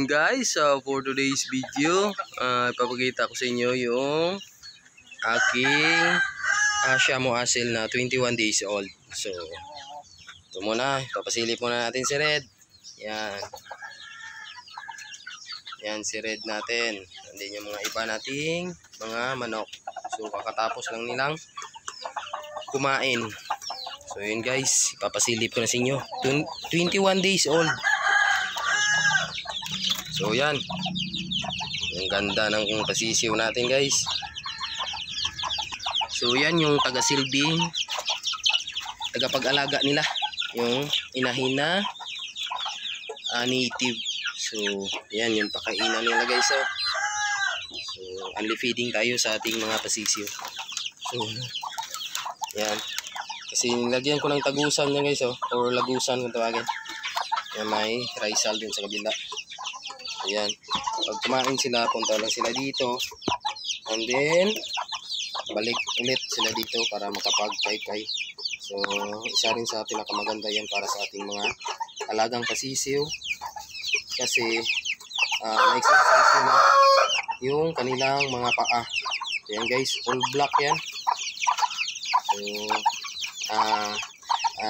Yun guys, for today's video, ipapakita ko sa inyo yung aking Shamo Asil na 21 days old. So, ito muna, ipapasilip muna natin si Red. Yan. Yan si Red natin. Nandun yung mga iba nating mga manok. So, kakatapos lang nilang kumain. So, yun guys, ipapasilip ko na sa inyo. 21 days old. So yan, yung ganda ng pasisiw natin guys. So yan yung taga-silbing tagapag-alaga nila, yung inahin na native. So yan yung pakainan nila guys. So only feeding tayo sa ating mga pasisiw. So yan, kasi nilagyan ko ng tagusan yan guys, or lagusan kung tawagin. Yan, may risal din sa kabila. Ayan, pag kumain sila, punta lang sila dito, and then balik ulit sila dito para makapag-kay-kay. So isa rin sa pinakamaganda yan para sa ating mga alagang pasisiw, kasi na-exercise nila yung kanilang mga paa. Ayan guys, all black yan. So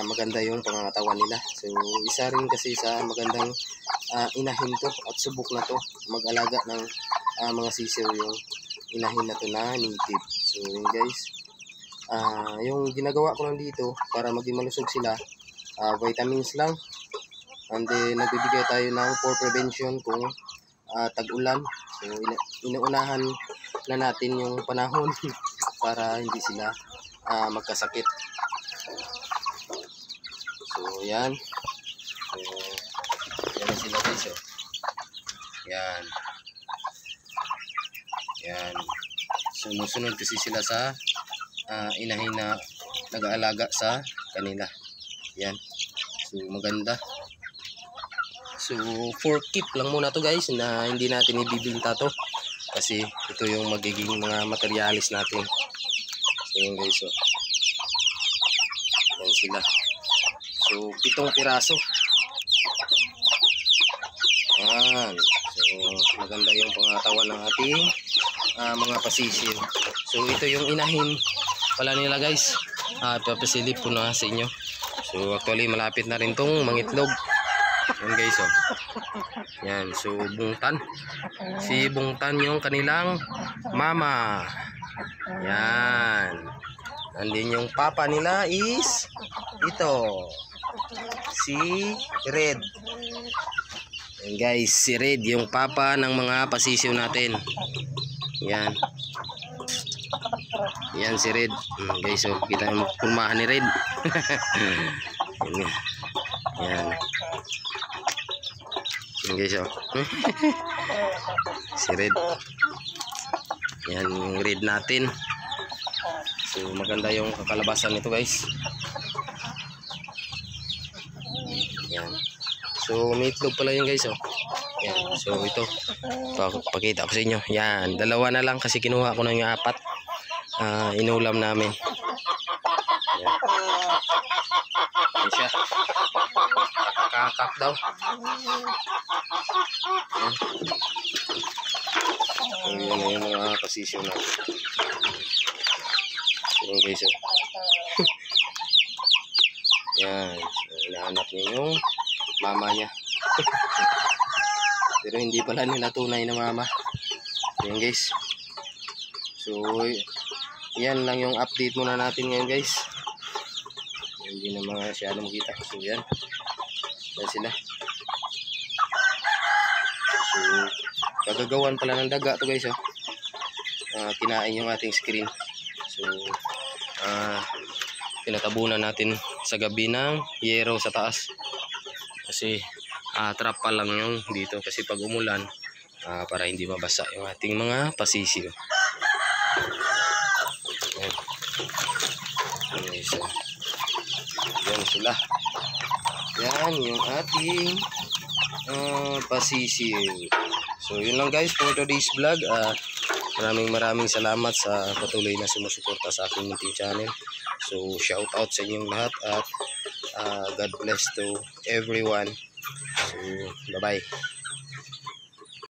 maganda yung pangangatawan nila. So isa rin kasi sa magandang inahin to at subok na to mag-alaga ng mga sisiw, yung inahin na to na native. So yun guys, yung ginagawa ko lang dito para maging malusog sila, vitamins lang, and then nagbibigay tayo ng for prevention kung tag-ulan. So inuunahan na natin yung panahon para hindi sila magkasakit. So yan. So yan sila guys. Yan. Yan. Sumusunod kasi sila sa inahin na nag-aalaga sa kanila. Yan. So maganda. So for keep lang muna to guys, na hindi natin ibibinta to, kasi ito yung magiging mga materialis natin. So yun guys. Yan sila. So 7 piraso. Yan. So maganda yung pangatawan ng ating mga pasisiw. So ito yung inahin pala nila guys. Papasilip ko na sa inyo. So actually malapit na rin tong mangitlog. Yan guys. Yan. So bungtan. Si bungtan yung kanilang mama. Yan. And then yung papa nila is ito, si Red. Yan guys, si Red yung papa ng mga pasisiw natin. Yan. Yan si Red. Guys, kita yung pulmahan ni Red. Yan. Yan. Yan guys, si Red. Yan yung Red natin. So maganda yung kakalabasan nito guys. Yan. So may itlog pala yun guys. Yan. So ito, pakita ko sa inyo. Yan, 2 na lang kasi kinuha ko na yung 4. Inulam namin. Yan. Yan siya. Kakak daw. Yan. So yan na yung mga pasisyon natin. Yan guys. Yan. So hinahanap niya yung mama niya. Pero hindi pala nila tunay na mama. Yan guys. So yan lang yung update muna natin ngayon guys. Hindi na mga masyadong kita. So yan. Yan sila. So kagagawan pala ng daga to guys. Kinain yung ating screen. So pinatabunan natin sa gabi ng yero sa taas. Kasi trap pa lang yung dito, kasi pag umulan para hindi mabasa yung ating mga pasisiw. Yan. So, yan sila. Yan yung ating pasisiw. So yun lang guys for today's vlog. Maraming salamat sa patuloy na sumusuporta sa aking munting channel. So shout out sa inyong lahat at God bless to everyone. So bye bye.